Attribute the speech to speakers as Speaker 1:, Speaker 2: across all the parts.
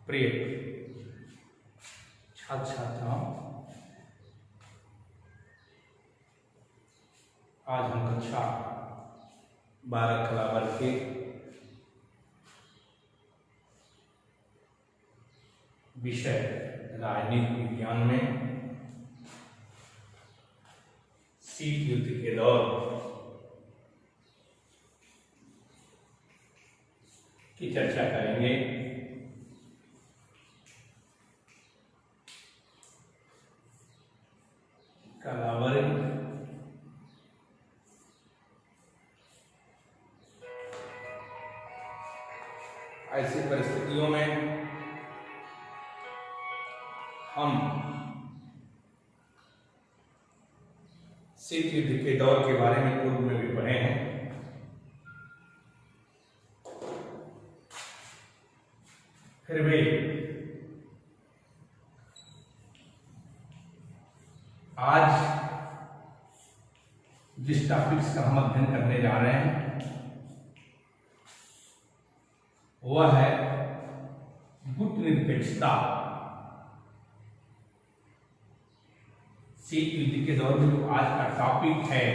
Speaker 1: प्रिय छात्र छात्राओं, आज हम कक्षा 12 कला वर्ग के विषय राजनीति विज्ञान में शीत युद्ध के दौर की चर्चा करेंगे। कला वर्ग ऐसी परिस्थितियों में हम शीत युद्ध के दौर के बारे में पूर्व में भी पढ़े हैं। फिर भी आज जिस टॉपिक्स का हम अध्ययन करने जा रहे हैं वह है गुटनिरपेक्षता। शीत युद्ध के दौर में जो आज का टॉपिक है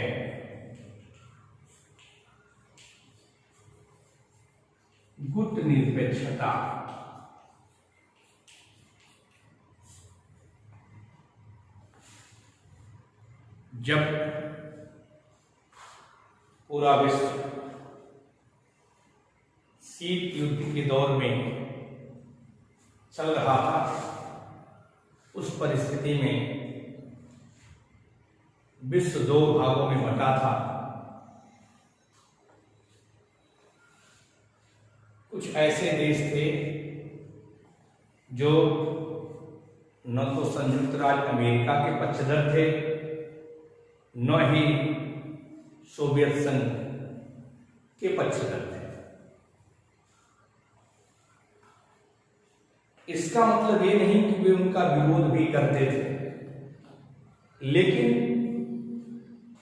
Speaker 1: गुटनिरपेक्षता। जब पूरा विश्व शीत युद्ध के दौर में चल रहा था, उस परिस्थिति में विश्व दो भागों में बंटा था। कुछ ऐसे देश थे जो न तो संयुक्त राज्य अमेरिका के पक्षधर थे, न ही सोवियत संघ के पक्षधर थे। इसका मतलब ये नहीं कि वे उनका विरोध भी करते थे, लेकिन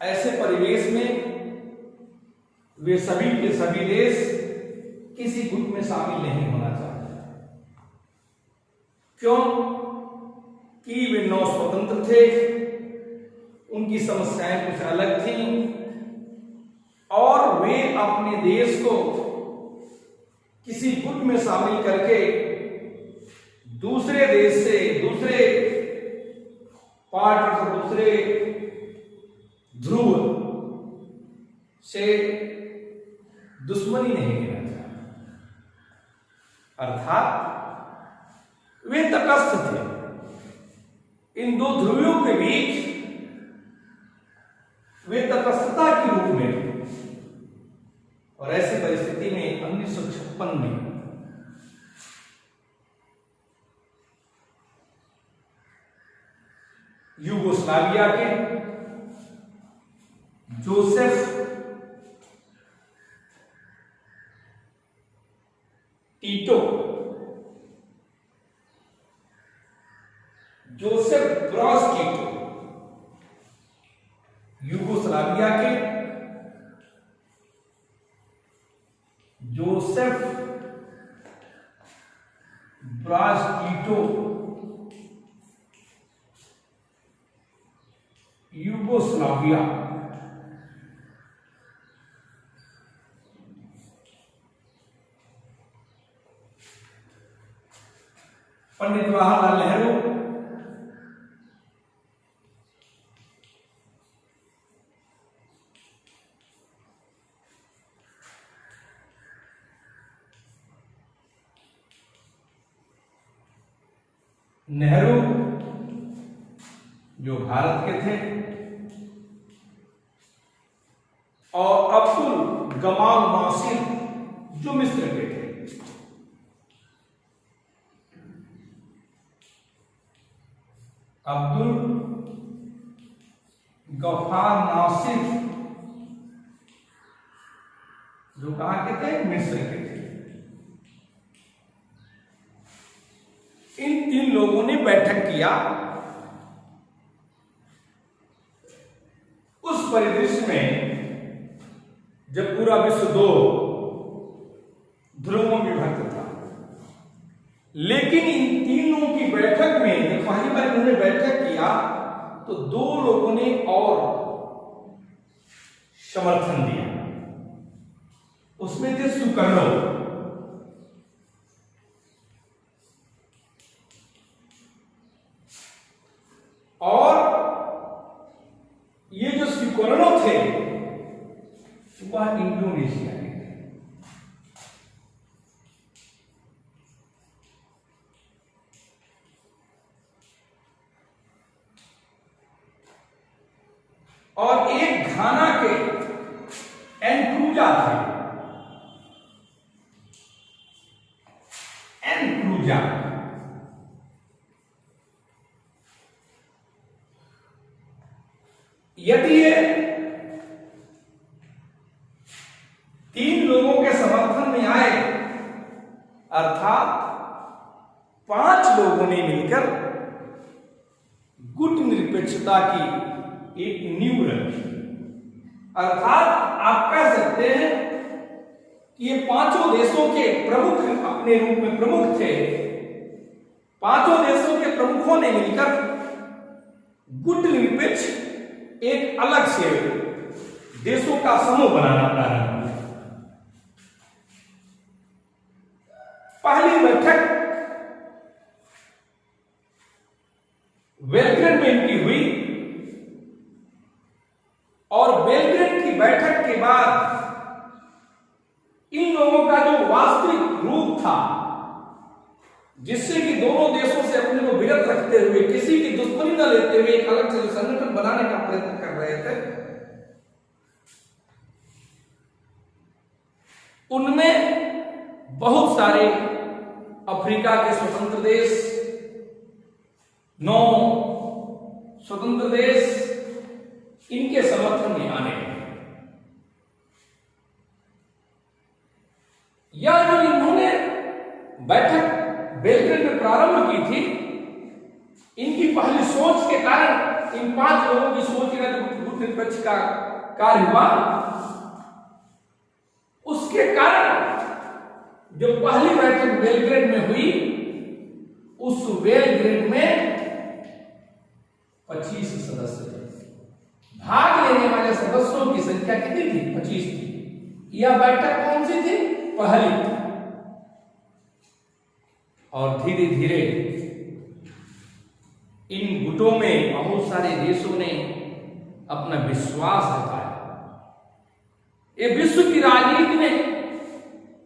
Speaker 1: ऐसे परिवेश में वे सभी के सभी देश किसी गुट में शामिल नहीं होना चाहते। क्यों? कि वे नौ स्वतंत्र थे, उनकी समस्याएं कुछ अलग थीं और वे अपने देश को किसी गुट में शामिल करके दूसरे देश से, दूसरे पार्ट और दूसरे ध्रुव से दुश्मनी नहीं लेना चाहते। अर्थात वे तटस्थ थे। इन दो ध्रुवियों के बीच वे तटस्थता के रूप में थे। और ऐसी परिस्थिति में 1956 में यूगोस्लाविया के जोसेफ टीटो, जोसेफ ब्रॉज टीटो, यूगोस्लाविया के Joseph brows टीटो Yugoslavia Pandit Jawaharlal Nehru, Nehru जो भारत के थे और अब्दुल गमाल नासिर जो मिस्र के थे। अब्दुल गफार नासिर जो कहां के थे? मिस्र के थे। इन तीन लोगों ने बैठक किया। उस परिदृश्य में जब पूरा विश्व दो ध्रुवों में विभक्त था, लेकिन इन तीनों की बैठक में जब पहली बार इन्होंने बैठक किया तो दो लोगों ने और समर्थन दिया। उसमें थे सुकर्णव। और ये जो सुकर्णव थे वह इंडोनेशिया के थे। और एक घाना के एनक्रूजा थे। एनक्रूजा यदि ये तीन लोगों के समर्थन में आए, अर्थात 5 लोगों ने मिलकर गुट निरपेक्षता की एक नींव रखी। अर्थात आप कह सकते हैं कि ये 5 देशों के प्रमुख अपने रूप में प्रमुख थे। 5 देशों के प्रमुखों ने मिलकर गुट निरपेक्ष एक अलग से देशों का समूह बनाना प्रारंभ किया। पहली बैठक बेलग्रेड में इनकी हुई और बेलग्रेड की बैठक के बाद इन लोगों का जो वास्तविक रूप था, जिससे कि दोनों देशों से अपने को विरत रखते हुए, किसी की दुश्मनी न लेते हुए एक अलग से संगठन बनाने का प्रयत्न कर रहे थे, उनमें बहुत सारे अफ्रीका के स्वतंत्र देश, 9 स्वतंत्र देश इनके समर्थन में आने लगे। या जो इन्होंने बैठक बेलग्रेड में प्रारंभ की थी, इनकी पहली सोच के कारण इन 5 लोगों की सोच का जो गुट निरपेक्ष का कार्य हुआ, उसके कारण जो पहली बैठक बेलग्रेड में हुई, उस बेलग्रेड में 25 सदस्य थे। भाग लेने वाले सदस्यों की संख्या कितनी थी? 25 थी। यह बैठक कौन सी थी? पहली। और धीरे धीरे इन गुटों में बहुत सारे देशों ने अपना विश्वास जताया। ये विश्व की राजनीति में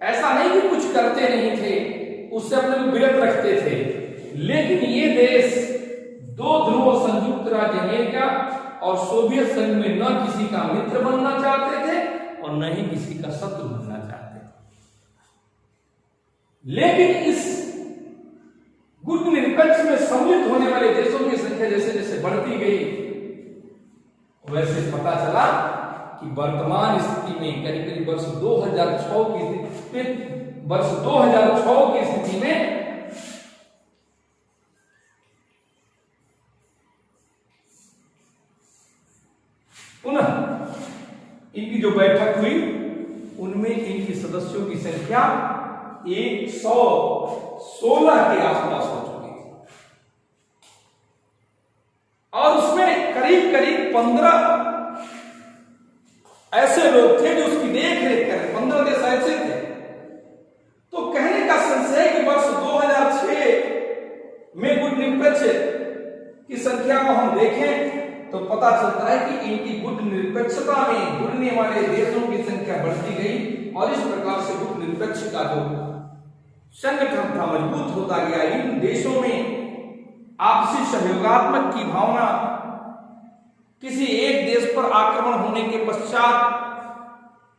Speaker 1: ऐसा नहीं कि कुछ करते नहीं थे, उससे अपने को विरत रखते थे, लेकिन ये देश 2 ध्रुव संयुक्त राज्य अमेरिका और सोवियत संघ में न किसी का मित्र बनना चाहते थे और न ही किसी का शत्रु बनना चाहते थे। लेकिन इस गुट निरपेक्ष में सम्मिलित होने वाले देशों की संख्या जैसे जैसे बढ़ती गई, वैसे पता चला कि वर्तमान स्थिति में करीब वर्ष 2006 की स्थिति में पुनः इनकी जो बैठक हुई, उनमें इनकी सदस्यों की संख्या 116 के आसपास हो चुकी थी और उसमें करीब करीब 15 ऐसे लोग थे जो उसकी देख रेख कर रहे। 15 देश ऐसे थे। तो कहने का संशय कि वर्ष 2006 में गुट निरपेक्ष की संख्या को हम देखें तो पता चलता है कि इनकी गुट निरपेक्षता में जुड़ने वाले देशों की संख्या बढ़ती गई और इस प्रकार से गुट निरपेक्ष का जो संगठन था मजबूत होता गया। इन देशों में आपसी सहयोगात्मक की भावना, किसी एक देश पर आक्रमण होने के पश्चात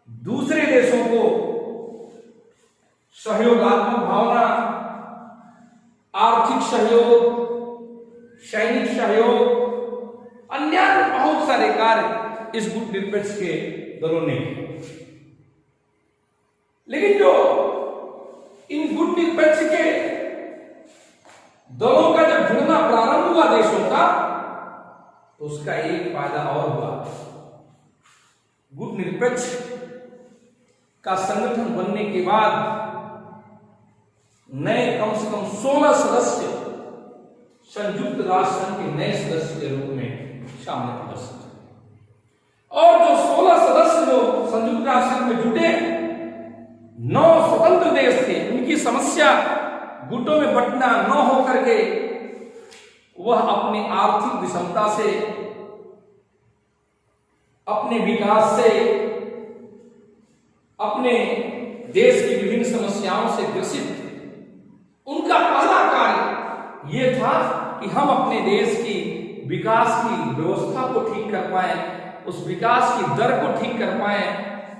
Speaker 1: दूसरे देशों को सहयोगात्मक भावना, आर्थिक सहयोग, सैनिक सहयोग, अन्य बहुत सारे कार्य इस गुट निरपेक्ष के दलों ने किए। लेकिन जो इन गुट निरपेक्ष के दलों का जब जुड़ना प्रारंभ हुआ देशों का, तो उसका एक फायदा और हुआ। गुट निरपेक्ष का संगठन बनने के बाद नए कम से कम 16 सदस्य संयुक्त राष्ट्र संघ के नए सदस्य के रूप में सामने प्रदर्शित हुए। और जो 16 सदस्य जो संयुक्त राष्ट्र संघ में जुटे, 9 स्वतंत्र देश थे। उनकी समस्या गुटों में बंटना न होकर के वह अपनी आर्थिक विषमता से, अपने विकास से, अपने देश की विभिन्न समस्याओं से ग्रसित थे। उनका पहला कार्य यह था कि हम अपने देश की विकास की व्यवस्था को ठीक कर पाए, उस विकास की दर को ठीक कर पाए,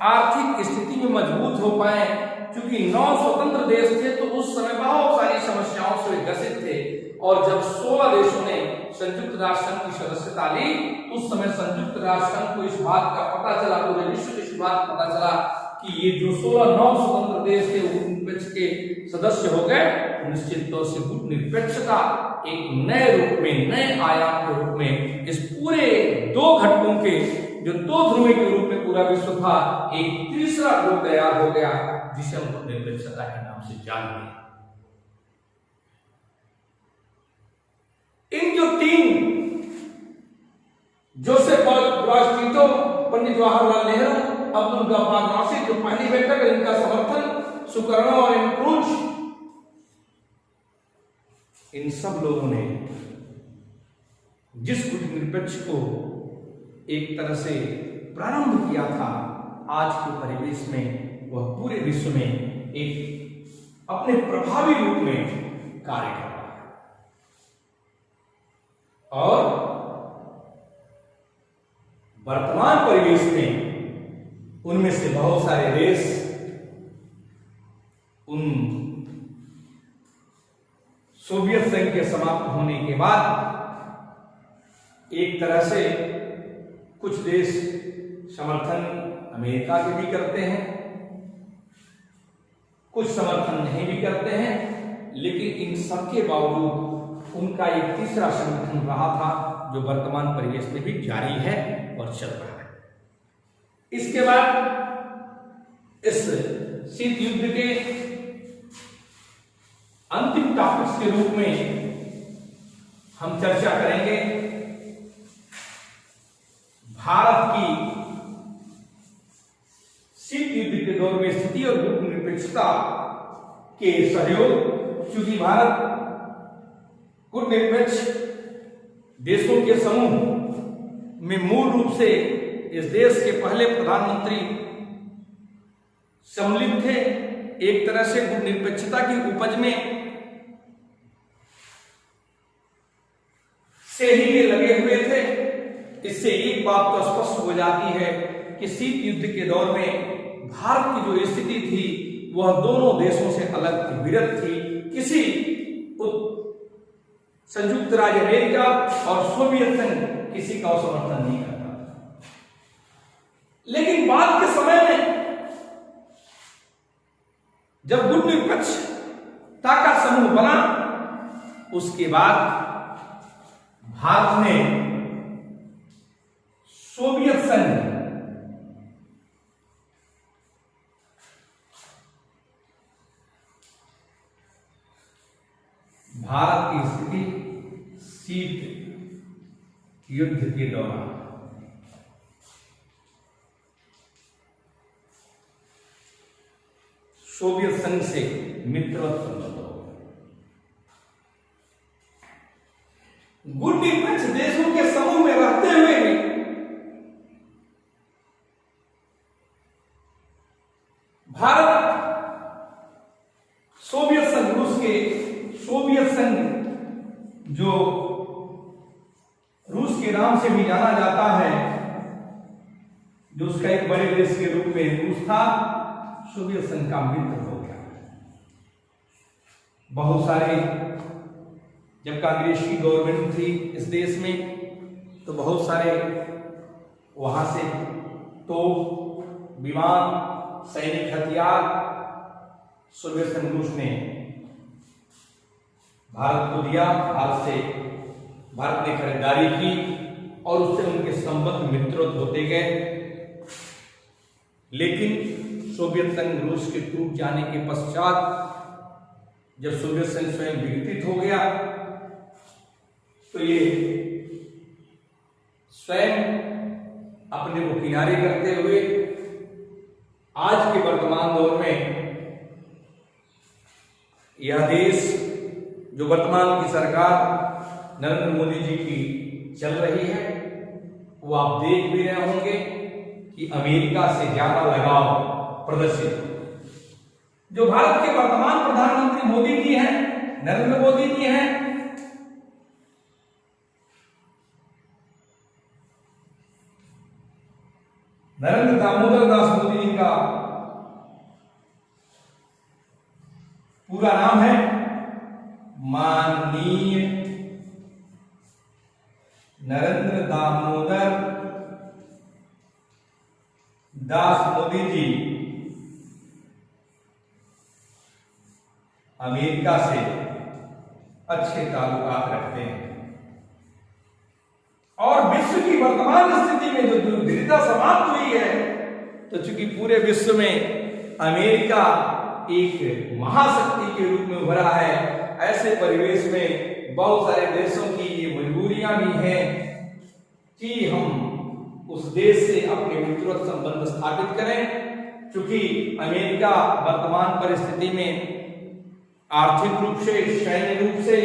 Speaker 1: आर्थिक स्थिति में मजबूत हो पाए। क्योंकि 9 स्वतंत्र देश थे तो उस समय बहुत सारी समस्याओं से ग्रसित थे। और जब 16 देशों ने संयुक्त राष्ट्र संघ की सदस्यता ली, उस समय संयुक्त राष्ट्र संघ को इस बात का पता चला, पूरे विश्व को इस बात का पता चला कि ये जो 9 स्वतंत्र देश थे गुटनिरपेक्ष के सदस्य हो गए। निश्चित तौर से गुटनिरपेक्षता एक नए रूप में, नए आयाम के रूप में, इस पूरे 2 घटकों के जो 2 ध्रुव के रूप में पूरा विश्व था, एक तीसरा ध्रुव तैयार हो गया जिसे हम गुटनिरपेक्षता के नाम से जानते हैं। इन जो 3 जोसेफ ब्रॉज टीटो, पंडित जवाहरलाल नेहरू, अब्दुल गफ्फार नासिर जो पहली बैठक, इनका समर्थन सुकर्णो और एनक्रूज, इन सब लोगों ने जिस गुटनिरपेक्ष को एक तरह से प्रारंभ किया था, आज के परिवेश में वह पूरे विश्व में एक अपने प्रभावी रूप में कार्य कर रहा है। और वर्तमान परिवेश में उनमें से बहुत सारे देश उन सोवियत संघ के समाप्त होने के बाद एक तरह से कुछ देश समर्थन अमेरिका के भी करते हैं, कुछ समर्थन नहीं भी करते हैं, लेकिन इन सबके बावजूद उनका एक तीसरा संगठन रहा था जो वर्तमान परिवेश में भी जारी है और चल रहा है। इसके बाद इस शीत युद्ध के अंतिम टॉपिक्स के रूप में हम चर्चा करेंगे भारत की शीत युद्ध के दौर में स्थिति और गुटनिरपेक्षता के सहयोग। क्योंकि भारत गुटनिरपेक्ष देशों के समूह में मूल रूप से इस देश के पहले प्रधानमंत्री सम्मिलित थे। एक तरह से गुटनिरपेक्षता की उपज में से ही ये लगे हुए थे। इससे एक बात तो स्पष्ट हो जाती है कि शीत युद्ध के दौर में भारत की जो स्थिति थी वह दोनों देशों से अलग थी, विरत थी। किसी संयुक्त राज्य अमेरिका और सोवियत संघ किसी का समर्थन नहीं करता था। लेकिन बाद के समय में जब गुटनिरपेक्षता का समूह बना, उसके बाद भारत ने सोवियत संघ भारत की स्थिति शीत युद्ध के दौरान सोवियत संघ से मित्रवत संबंध हो गए। गुटनिरपेक्ष देशों के समूह में रहते हुए भी भारत सोवियत संघ, रूस के सोवियत संघ जो रूस के नाम से भी जाना जाता है, जो उसका एक बड़े देश के रूप में रूस था, सोवियत संघ का मित्र हो गया। बहुत सारे जब कांग्रेस की गवर्नमेंट थी इस देश में तो बहुत सारे वहां से तोप, विमान, सैनिक हथियार सोवियत संघ रूस ने भारत को दिया। भारत ने खरीदारी की और उससे उनके संबंध मित्रवत होते गए। लेकिन सोवियत संघ रूस के टूट जाने के पश्चात जब सोवियत संघ स्वयं विघटित हो गया तो ये स्वयं अपने को किनारे करते हुए आज के वर्तमान दौर में यह देश जो वर्तमान की सरकार नरेंद्र मोदी जी की चल रही है वो आप देख भी रहे होंगे कि अमेरिका से ज्यादा लगाव प्रदर्शित। जो भारत के वर्तमान प्रधानमंत्री मोदी जी हैं, नरेंद्र मोदी जी हैं, नरेंद्र दामोदर दास मोदी जी का पूरा नाम है माननीय नरेंद्र दामोदर दास मोदी जी अमेरिका से अच्छे ताल्लुकात रखते हैं और विश्व की वर्तमान स्थिति में जो दुविधा समाप्त हुई है तो चूंकि पूरे विश्व में अमेरिका एक महाशक्ति के रूप में उभरा है, ऐसे परिवेश में बहुत सारे देशों की ये मजबूरियां भी हैं कि हम उस देश से अपने मित्रवत संबंध स्थापित करें। चूंकि अमेरिका वर्तमान परिस्थिति में आर्थिक रूप से, सैन्य रूप से,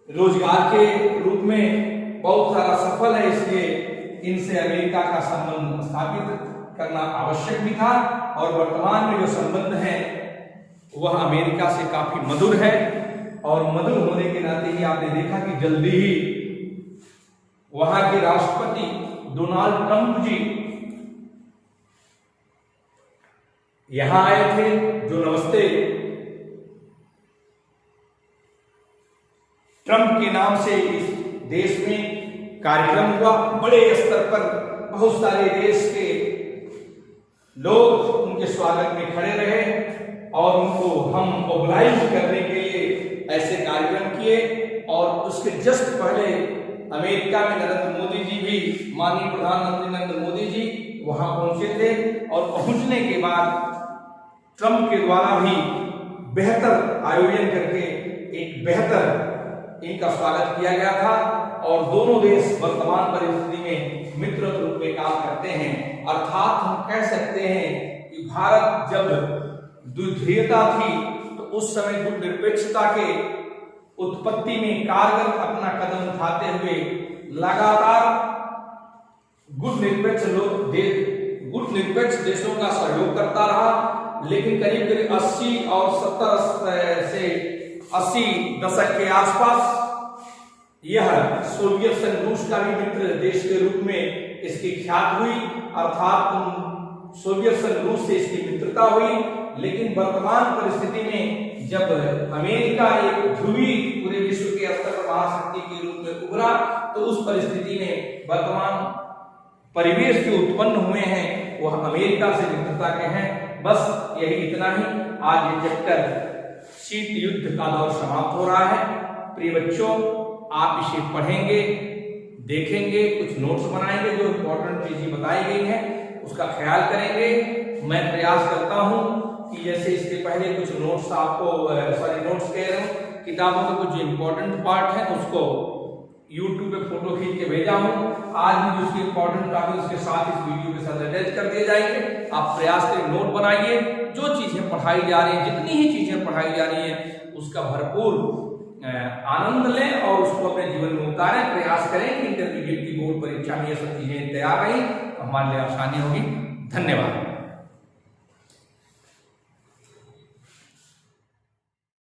Speaker 1: रोजगार के रूप में बहुत सारा सफल है, इसलिए इनसे अमेरिका का संबंध स्थापित करना आवश्यक भी था और वर्तमान में जो संबंध है वह अमेरिका से काफी मधुर है। और मधुर होने के नाते ही आपने देखा कि जल्दी ही वहां के राष्ट्रपति डोनाल्ड ट्रंप जी यहां आए थे। जो नमस्ते ट्रंप के नाम से इस देश में कार्यक्रम हुआ, बड़े स्तर पर बहुत सारे देश के लोग उनके स्वागत में खड़े रहे और उनको हम मोबिलाइज करने के लिए ऐसे कार्यक्रम किए। और उसके जस्ट पहले अमेरिका में नरेंद्र मोदी जी भी, माननीय प्रधानमंत्री नरेंद्र मोदी जी वहां पहुंचे थे और पहुंचने के बाद ट्रंप के द्वारा भी बेहतर आयोजन करके एक बेहतर इनका स्वागत किया गया था। और दोनों देश वर्तमान परिस्थिति में मित्र रूप में काम करते हैं। अर्थात हम कह सकते हैं कि भारत जब द्विध्रुवीयता थी तो उस समय गुटनिरपेक्षता के उत्पत्ति में कारगर अपना कदम उठाते हुए लगातार गुटनिरपेक्ष देशों का सहयोग करता रहा। लेकिन करीब करीब 80 और 70 से 80 दशक के आसपास यह सोवियत संघ रूस का भी मित्र देश के रूप में इसकी ख्यात हुई, अर्थात सोवियत संघ रूस से इसकी मित्रता हुई। लेकिन वर्तमान परिस्थिति में जब अमेरिका एक ध्रुवीय पूरे विश्व के स्तर पर महाशक्ति के रूप में उभरा तो उस परिस्थिति में वर्तमान परिवेश जो उत्पन्न हुए हैं वह अमेरिका से मित्रता के हैं। बस यही इतना ही। आज ये चैप्टर शीत युद्ध का दौर समाप्त हो रहा है। प्रिय बच्चों, आप इसे पढ़ेंगे, देखेंगे, कुछ नोट्स बनाएंगे, जो इंपॉर्टेंट चीजें बताई गई हैं उसका ख्याल करेंगे। मैं प्रयास करता हूं कि जैसे इसके पहले कुछ नोट्स आपको नोट्स कह रहा हूं, किताबों के कुछ इंपॉर्टेंट पार्ट है उसको YouTube पे फोटो खींच के भेजा हूं। आज भी जो उसके इंपॉर्टेंट टॉपिक उसके साथ इस वीडियो के साथ अटैच कर दिए जाएंगे। आप प्रयास करें, नोट बनाइए, जो चीजें पढ़ाई जा रही हैं, जितनी ही चीजें पढ़ाई जा रही हैं उसका भरपूर आनंद लें और उसको अपने जीवन में उतारें। प्रयास करें कि इंटरमीडिएट की बोर्ड परीक्षा में ये सब चीजें तैयार रही, हमारे लिए आसानी होगी। धन्यवाद।